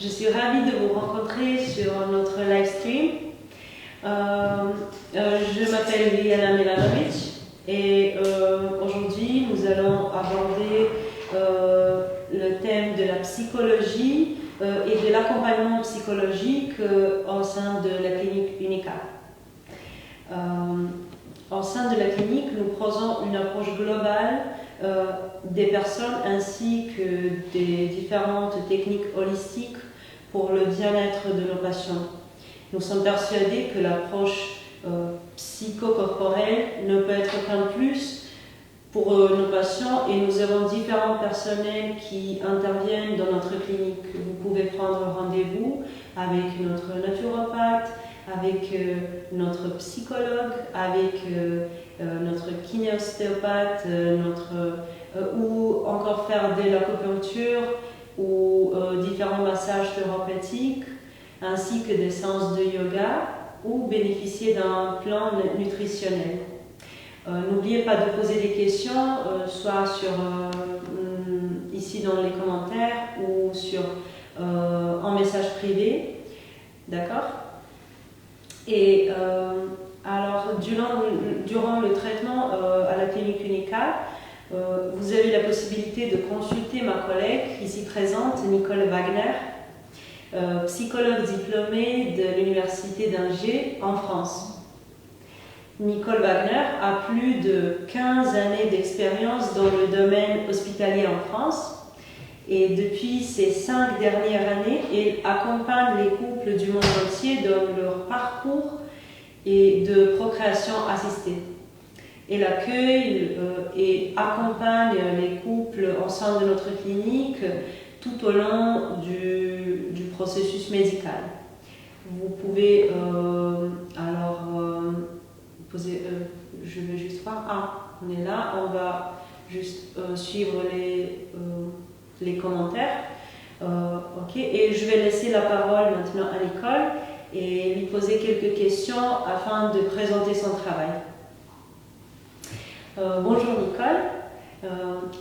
Je suis ravie de vous rencontrer sur notre live stream. Je m'appelle Liliana Milanovic et aujourd'hui nous allons aborder le thème de la psychologie et de l'accompagnement psychologique au sein de la clinique Unica. Au sein de la clinique, nous proposons une approche globale des personnes ainsi que des différentes techniques holistiques pour le bien-être de nos patients. Nous sommes persuadés que l'approche psychocorporelle ne peut être qu'un plus pour nos patients et nous avons différents personnels qui interviennent dans notre clinique. Vous pouvez prendre rendez-vous avec notre naturopathe, avec notre psychologue, avec notre kinéostéopathe, ou encore faire de l'acupuncture ou différents massages thérapeutiques, ainsi que des séances de yoga ou bénéficier d'un plan nutritionnel. N'oubliez pas de poser des questions, soit ici dans les commentaires ou en message privé. D'accord ? Et alors, durant le traitement à la clinique Unica, vous avez la possibilité de consulter ma collègue ici présente, Nicole Wagner, psychologue diplômée de l'Université d'Angers en France. Nicole Wagner a plus de 15 années d'expérience dans le domaine hospitalier en France et depuis ces 5 dernières années, elle accompagne les couples du monde entier dans leur parcours et de procréation assistée. Elle accueille et accompagne les couples au sein de notre clinique tout au long du processus médical. Vous pouvez poser, je vais juste voir, on est là, on va juste suivre les commentaires. Ok, et je vais laisser la parole maintenant à Nicole et lui poser quelques questions afin de présenter son travail. Bonjour Nicole,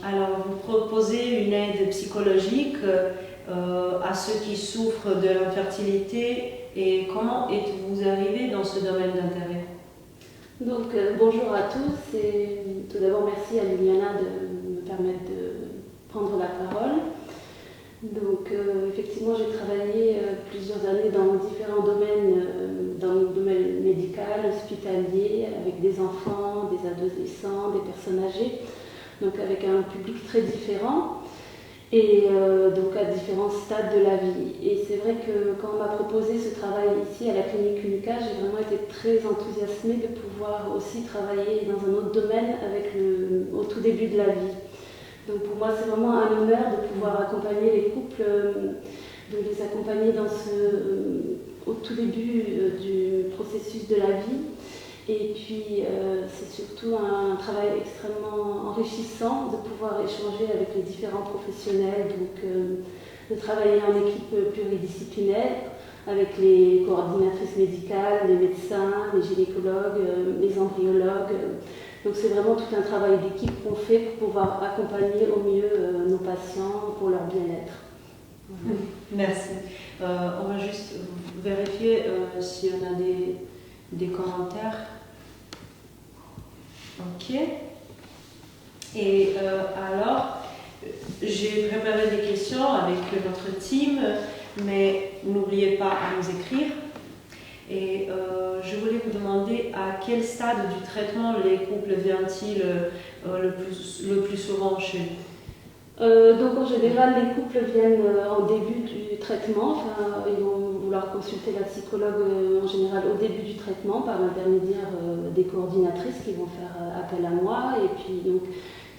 alors vous proposez une aide psychologique à ceux qui souffrent de l'infertilité et comment êtes-vous arrivé dans ce domaine d'intérêt? Donc bonjour à tous et tout d'abord merci à Liliana de me permettre de prendre la parole. Donc effectivement j'ai travaillé plusieurs années dans différents domaines, dans le domaine médical, hospitalier, avec des enfants, des adolescents, des personnes âgées, donc avec un public très différent et donc à différents stades de la vie. Et c'est vrai que quand on m'a proposé ce travail ici à la clinique Unica, j'ai vraiment été très enthousiasmée de pouvoir aussi travailler dans un autre domaine au tout début de la vie. Donc pour moi, c'est vraiment un honneur de pouvoir accompagner les couples, de les accompagner au tout début du processus de la vie. Et puis, c'est surtout un travail extrêmement enrichissant de pouvoir échanger avec les différents professionnels, donc de travailler en équipe pluridisciplinaire avec les coordinatrices médicales, les médecins, les gynécologues, les embryologues. Donc c'est vraiment tout un travail d'équipe qu'on fait pour pouvoir accompagner au mieux nos patients pour leur bien-être. Voilà. Merci. On va juste vérifier si on a des commentaires. Ok. Et alors, j'ai préparé des questions avec notre team, mais n'oubliez pas à nous écrire. Et je voulais vous demander à quel stade du traitement les couples viennent-ils le plus souvent chez vous? Donc en général, les couples viennent en début du traitement. Enfin, ils vont vouloir consulter la psychologue en général au début du traitement par l'intermédiaire des coordinatrices qui vont faire appel à moi et puis donc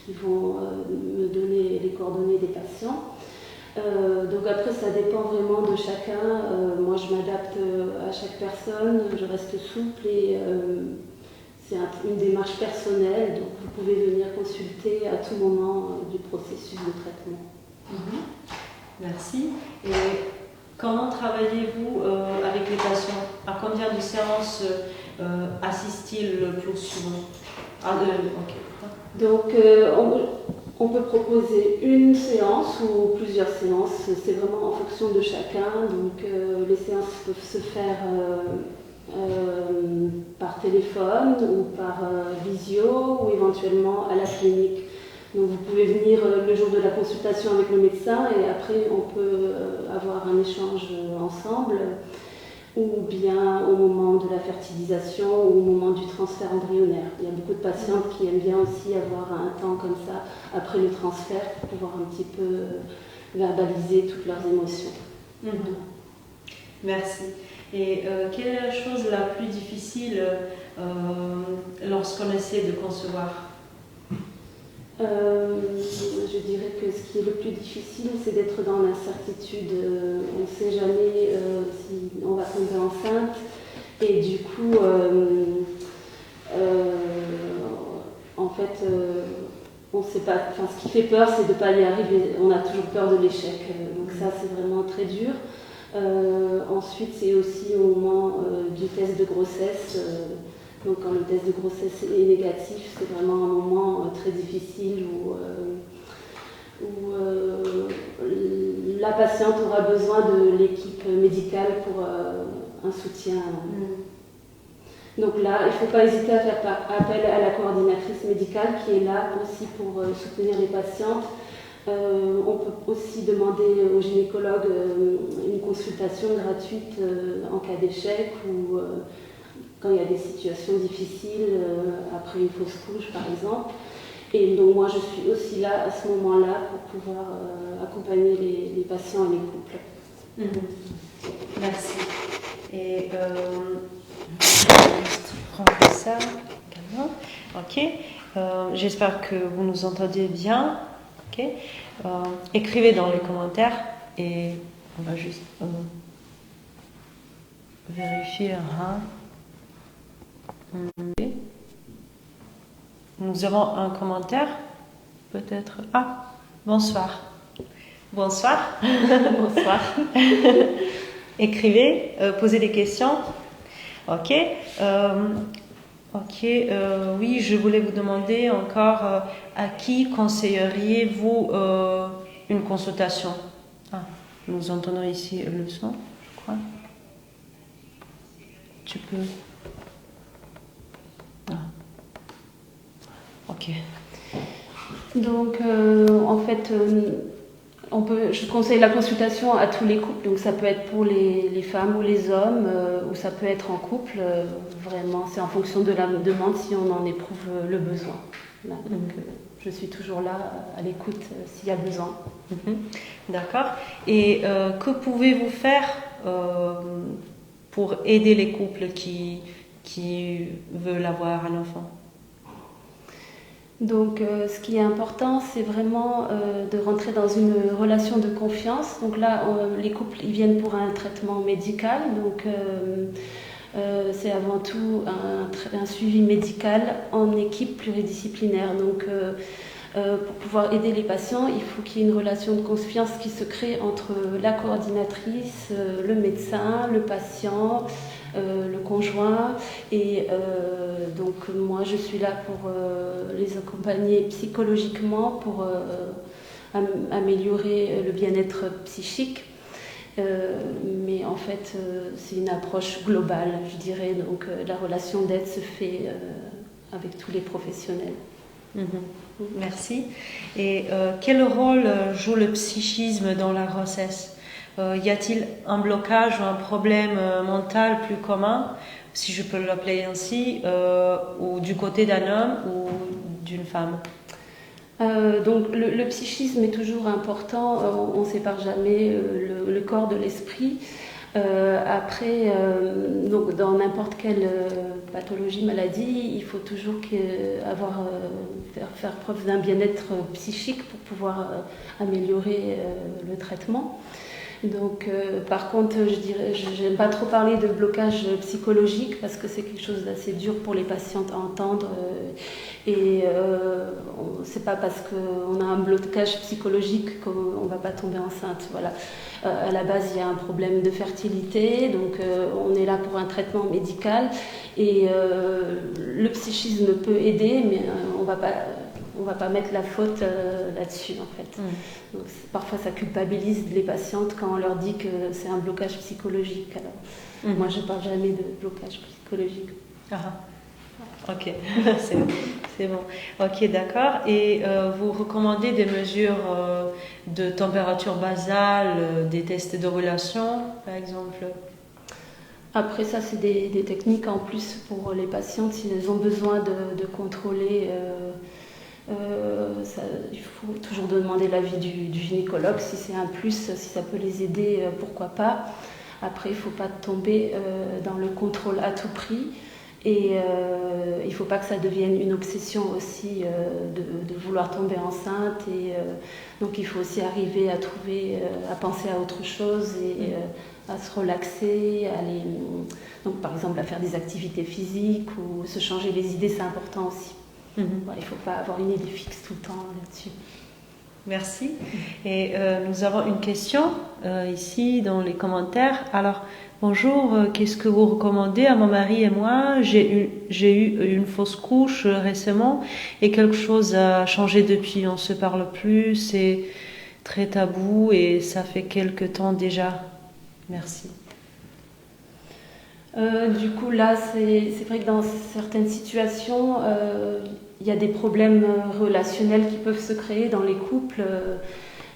qui vont me donner les coordonnées des patients. Donc après ça dépend vraiment de chacun, moi je m'adapte à chaque personne, je reste souple et c'est une démarche personnelle, donc vous pouvez venir consulter à tout moment du processus de traitement. Merci. Et comment travaillez-vous avec les patients? À combien de séances assistent-ils le plus souvent? Donc On peut proposer une séance ou plusieurs séances, c'est vraiment en fonction de chacun. Donc les séances peuvent se faire par téléphone ou par visio ou éventuellement à la clinique. Donc vous pouvez venir le jour de la consultation avec le médecin et après on peut avoir un échange ensemble, ou bien au moment de la fertilisation ou au moment du transfert embryonnaire. Il y a beaucoup de patientes qui aiment bien aussi avoir un temps comme ça après le transfert pour pouvoir un petit peu verbaliser toutes leurs émotions. Merci. Et quelle est la chose la plus difficile lorsqu'on essaie de concevoir? Je dirais que ce qui est le plus difficile, c'est d'être dans l'incertitude. On ne sait jamais si on va tomber enceinte. Et du coup, en fait, on sait pas. Enfin, ce qui fait peur, c'est de ne pas y arriver. On a toujours peur de l'échec. Donc ça, c'est vraiment très dur. Ensuite, c'est aussi au moment du test de grossesse. Donc quand le test de grossesse est négatif, c'est vraiment un moment très difficile où la patiente aura besoin de l'équipe médicale pour un soutien. Donc là, il ne faut pas hésiter à faire appel à la coordinatrice médicale qui est là aussi pour soutenir les patientes. On peut aussi demander au gynécologue une consultation gratuite en cas d'échec ou quand il y a des situations difficiles, après une fausse couche par exemple. Et donc moi je suis aussi là à ce moment-là pour pouvoir accompagner les patients et les couples. Merci. Et je vais juste prendre ça également. Ok. J'espère que vous nous entendez bien. Ok. Écrivez dans les commentaires et on va juste vérifier. Nous avons un commentaire, peut-être. Ah, bonsoir. Bonsoir. Bonsoir. Écrivez, posez des questions. Ok. Oui, je voulais vous demander encore à qui conseilleriez-vous une consultation? Nous entendons ici le son, je crois. Tu peux. Ok. Donc, en fait, je conseille la consultation à tous les couples. Donc, ça peut être pour les femmes ou les hommes, ou ça peut être en couple. Vraiment, c'est en fonction de la demande si on en éprouve le besoin. Là, donc, je suis toujours là à l'écoute s'il y a besoin. D'accord. Et que pouvez-vous faire pour aider les couples qui veulent avoir un enfant? Donc, ce qui est important, c'est vraiment de rentrer dans une relation de confiance. Donc là, les couples ils viennent pour un traitement médical. Donc, c'est avant tout un suivi médical en équipe pluridisciplinaire. Donc, pour pouvoir aider les patients, il faut qu'il y ait une relation de confiance qui se crée entre la coordinatrice, le médecin, le patient, le conjoint. Et donc moi je suis là pour les accompagner psychologiquement, pour améliorer le bien-être psychique. Mais en fait c'est une approche globale, je dirais. Donc la relation d'aide se fait avec tous les professionnels. Merci. Et quel rôle joue le psychisme dans la grossesse? Y a-t-il un blocage ou un problème mental plus commun, si je peux l'appeler ainsi, ou du côté d'un homme ou d'une femme? Donc le psychisme est toujours important, on ne sépare jamais le corps de l'esprit. Après, donc dans n'importe quelle pathologie, maladie, il faut toujours faire preuve d'un bien-être psychique pour pouvoir améliorer le traitement. Donc, par contre, j'aime pas trop parler de blocage psychologique parce que c'est quelque chose d'assez dur pour les patientes à entendre. C'est pas parce qu'on a un blocage psychologique qu'on va pas tomber enceinte. Voilà. À la base, il y a un problème de fertilité, donc on est là pour un traitement médical et le psychisme peut aider, mais on on va pas mettre la faute là-dessus en fait. Donc, parfois ça culpabilise les patientes quand on leur dit que c'est un blocage psychologique. Alors moi je parle jamais de blocage psychologique. Ok, c'est bon. Ok, d'accord. Et vous recommandez des mesures de température basale, des tests d'ovulation, par exemple? Après ça, c'est des techniques en plus pour les patientes si elles ont besoin de contrôler. Il faut toujours demander l'avis du gynécologue si c'est un plus, si ça peut les aider, pourquoi pas. Après, il ne faut pas tomber dans le contrôle à tout prix. Et il ne faut pas que ça devienne une obsession aussi de vouloir tomber enceinte. Et donc il faut aussi arriver à trouver, à penser à autre chose et à se relaxer, donc par exemple à faire des activités physiques ou se changer les idées, c'est important aussi. Il ne faut pas avoir une idée fixe tout le temps là-dessus. Merci. Et nous avons une question ici dans les commentaires. Alors, bonjour, qu'est-ce que vous recommandez à mon mari et moi? J'ai eu une fausse couche récemment et quelque chose a changé depuis. On ne se parle plus, c'est très tabou et ça fait quelque temps déjà. Merci. Du coup, là, c'est vrai que dans certaines situations, il y a des problèmes relationnels qui peuvent se créer dans les couples.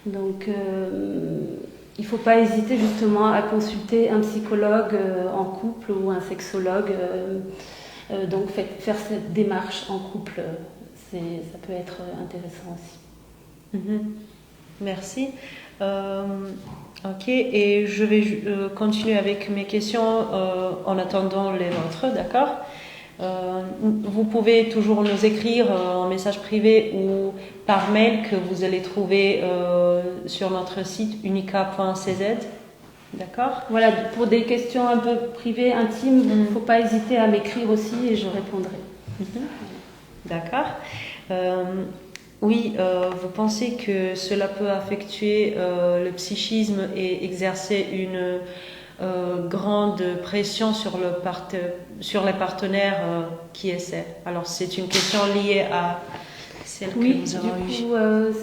Donc, il ne faut pas hésiter justement à consulter un psychologue en couple ou un sexologue. Donc, faire cette démarche en couple, ça peut être intéressant aussi. Merci. Ok, et je vais continuer avec mes questions en attendant les vôtres, d'accord? Vous pouvez toujours nous écrire en message privé ou par mail que vous allez trouver sur notre site unica.cz, d'accord? Voilà, pour des questions un peu privées, intimes, il ne faut pas hésiter à m'écrire aussi et je répondrai. D'accord. Oui, vous pensez que cela peut affecter le psychisme et exercer une grande pression sur les partenaires qui essaient. Alors, c'est une question liée à celle que nous avons eue. Du coup,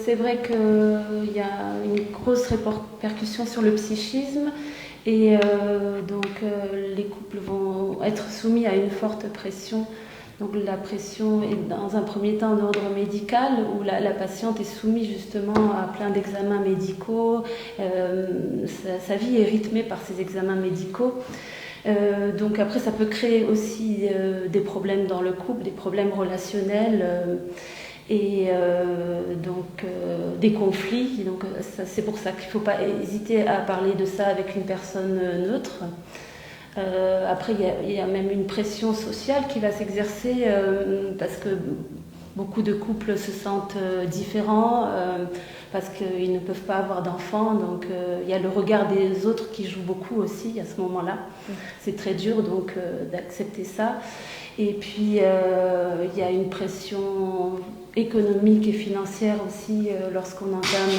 c'est vrai qu'il y a une grosse répercussion sur le psychisme et donc les couples vont être soumis à une forte pression. Donc la pression est dans un premier temps d'ordre médical où la patiente est soumise justement à plein d'examens médicaux. Sa vie est rythmée par ces examens médicaux. Donc après ça peut créer aussi des problèmes dans le couple, des problèmes relationnels et donc des conflits. Donc c'est pour ça qu'il ne faut pas hésiter à parler de ça avec une personne neutre. Après, il y a même une pression sociale qui va s'exercer parce que beaucoup de couples se sentent différents parce qu'ils ne peuvent pas avoir d'enfants. Donc, il y a le regard des autres qui joue beaucoup aussi à ce moment-là. C'est très dur donc d'accepter ça. Et puis, il y a une pression économique et financière aussi lorsqu'on entame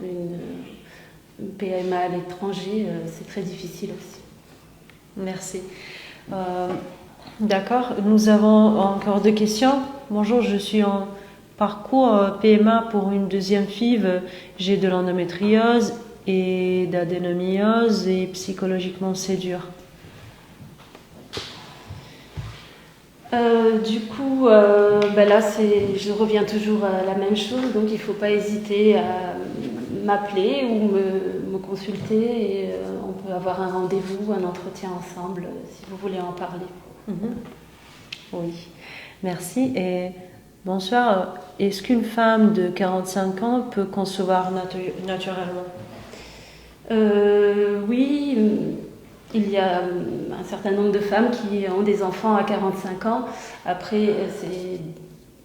une PMA à l'étranger. C'est très difficile aussi. Merci. D'accord. Nous avons encore deux questions. Bonjour, je suis en parcours PMA pour une deuxième FIV. J'ai de l'endométriose et d'adénomyose et psychologiquement c'est dur. Du coup, là, je reviens toujours à la même chose. Donc, il ne faut pas hésiter à m'appeler ou me consulter et on peut avoir un rendez-vous, un entretien ensemble si vous voulez en parler. Oui, merci. Et bonsoir, est-ce qu'une femme de 45 ans peut concevoir naturellement? Oui, il y a un certain nombre de femmes qui ont des enfants à 45 ans. Après, c'est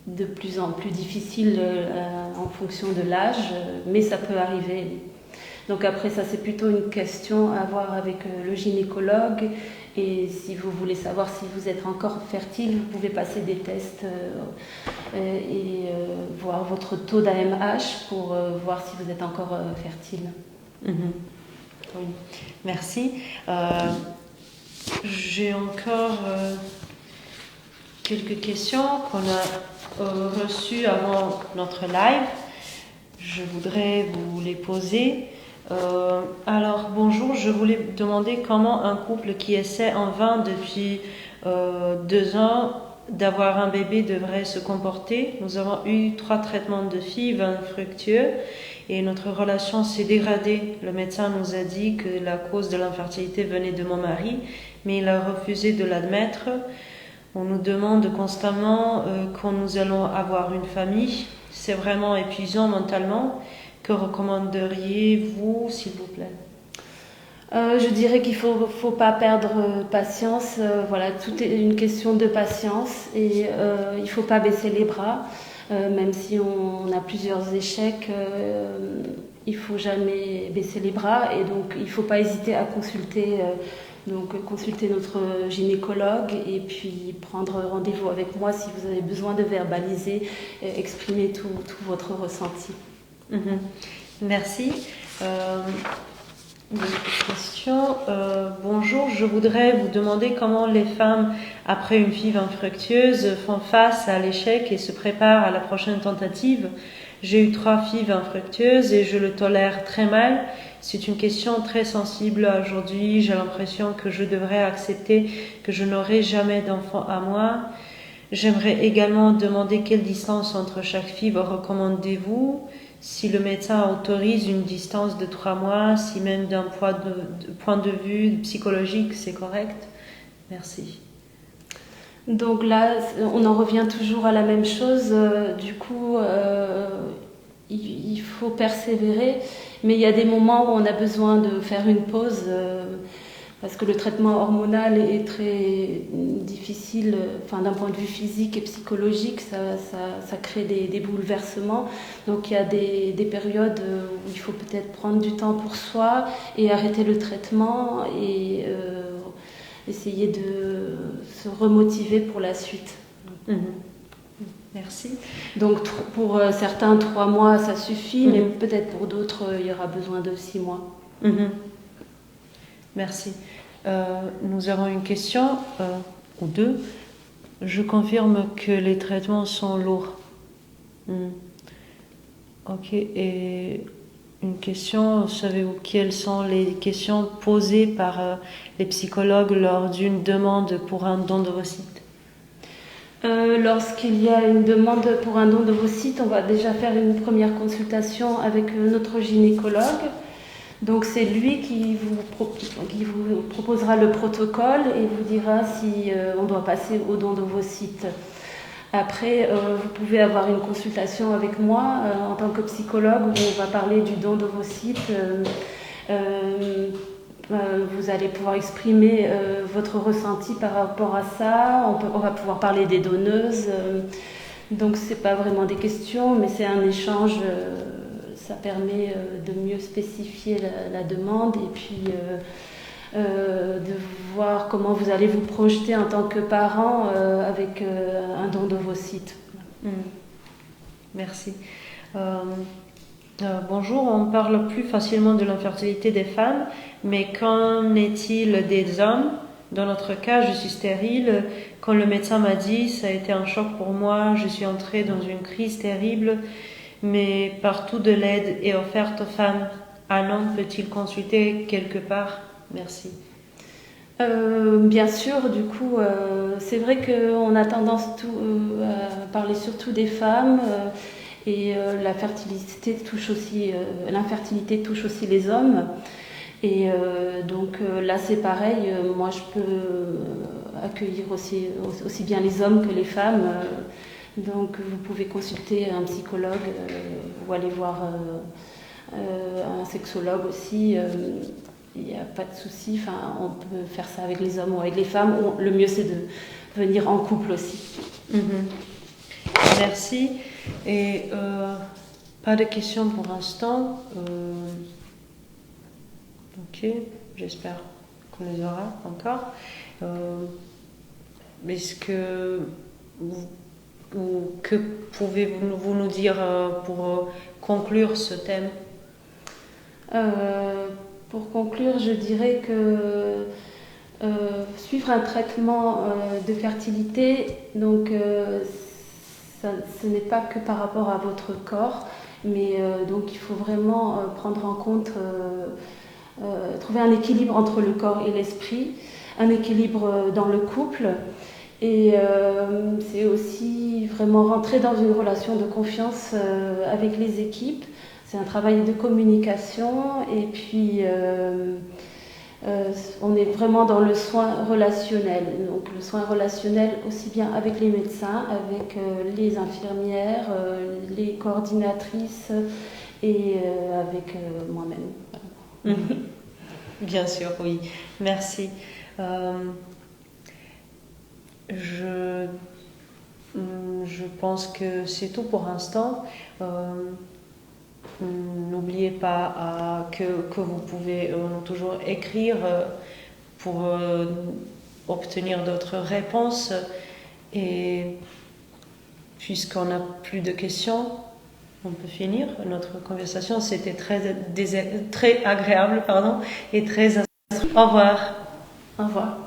de plus en plus difficile en fonction de l'âge, mais ça peut arriver. Donc après, ça c'est plutôt une question à voir avec le gynécologue. Et si vous voulez savoir si vous êtes encore fertile, vous pouvez passer des tests et voir votre taux d'AMH pour voir si vous êtes encore fertile. Oui, merci. J'ai encore quelques questions qu'on a reçues avant notre live. Je voudrais vous les poser. Alors, bonjour, je voulais demander comment un couple qui essaie en vain depuis 2 ans d'avoir un bébé devrait se comporter. Nous avons eu 3 traitements de FIV infructueux et notre relation s'est dégradée. Le médecin nous a dit que la cause de l'infertilité venait de mon mari, mais il a refusé de l'admettre. On nous demande constamment quand nous allons avoir une famille. C'est vraiment épuisant mentalement. Que recommanderiez-vous, s'il vous plaît? Je dirais qu'il faut pas perdre patience. Voilà, tout est une question de patience et il faut pas baisser les bras. Même si on a plusieurs échecs, il faut jamais baisser les bras et donc il faut pas hésiter à consulter notre gynécologue et puis prendre rendez-vous avec moi si vous avez besoin de verbaliser, exprimer tout votre ressenti. Merci. Une question. Bonjour, je voudrais vous demander comment les femmes, après une FIV infructueuse, font face à l'échec et se préparent à la prochaine tentative. J'ai eu 3 FIV infructueuses et je le tolère très mal. C'est une question très sensible aujourd'hui. J'ai l'impression que je devrais accepter que je n'aurai jamais d'enfant à moi. J'aimerais également demander quelle distance entre chaque FIV recommandez-vous? Si le médecin autorise une distance de 3 mois, si même d'un point de vue psychologique, c'est correct? Merci. Donc là, on en revient toujours à la même chose. Du coup, il faut persévérer, mais il y a des moments où on a besoin de faire une pause parce que le traitement hormonal est très difficile, d'un point de vue physique et psychologique, ça crée des bouleversements. Donc il y a des périodes où il faut peut-être prendre du temps pour soi et arrêter le traitement et essayer de se remotiver pour la suite. Merci. Donc pour certains, 3 mois, ça suffit, mais peut-être pour d'autres, il y aura besoin de 6 mois. Merci. Nous avons une question, ou 2. Je confirme que les traitements sont lourds. Ok. Et une question, savez-vous quelles sont les questions posées par les psychologues lors d'une demande pour un don d'ovocytes? Lorsqu'il y a une demande pour un don d'ovocytes, on va déjà faire une première consultation avec notre gynécologue. Donc c'est lui qui vous proposera le protocole et vous dira si on doit passer au don d'ovocytes. Après, vous pouvez avoir une consultation avec moi en tant que psychologue où on va parler du don d'ovocytes. Vous allez pouvoir exprimer votre ressenti par rapport à ça. On va pouvoir parler des donneuses. Donc c'est pas vraiment des questions, mais c'est un échange. Ça permet de mieux spécifier la demande et puis de voir comment vous allez vous projeter en tant que parent avec un don d'ovocytes. Merci. Bonjour, on parle plus facilement de l'infertilité des femmes, mais qu'en est-il des hommes? Dans notre cas, je suis stérile. Quand le médecin m'a dit, ça a été un choc pour moi, je suis entrée dans une crise terrible, mais partout de l'aide est offerte aux femmes. Un homme peut-il consulter quelque part? Merci. Bien sûr, du coup, c'est vrai qu'on a tendance à parler surtout des femmes et l'infertilité touche aussi les hommes. Et donc là, c'est pareil. Moi, je peux accueillir aussi bien les hommes que les femmes. Donc, vous pouvez consulter un psychologue ou aller voir un sexologue aussi. Il n'y a pas de souci, on peut faire ça avec les hommes ou avec les femmes. Le mieux, c'est de venir en couple aussi. Merci. Et pas de questions pour l'instant. Ok, j'espère qu'on les aura encore. Est-ce que que pouvez-vous nous dire pour conclure ce thème? Pour conclure, je dirais que suivre un traitement de fertilité, donc ce n'est pas que par rapport à votre corps, mais donc il faut vraiment prendre en compte, trouver un équilibre entre le corps et l'esprit, un équilibre dans le couple. Et c'est aussi vraiment rentrer dans une relation de confiance avec les équipes. C'est un travail de communication et puis on est vraiment dans le soin relationnel. Donc le soin relationnel aussi bien avec les médecins, avec les infirmières, les coordinatrices et avec moi-même. Bien sûr, oui. Merci. Je pense que c'est tout pour l'instant. N'oubliez pas que vous pouvez toujours écrire pour obtenir d'autres réponses. Et puisqu'on n'a plus de questions, on peut finir notre conversation. C'était très agréable, et très instructif. Au revoir. Au revoir.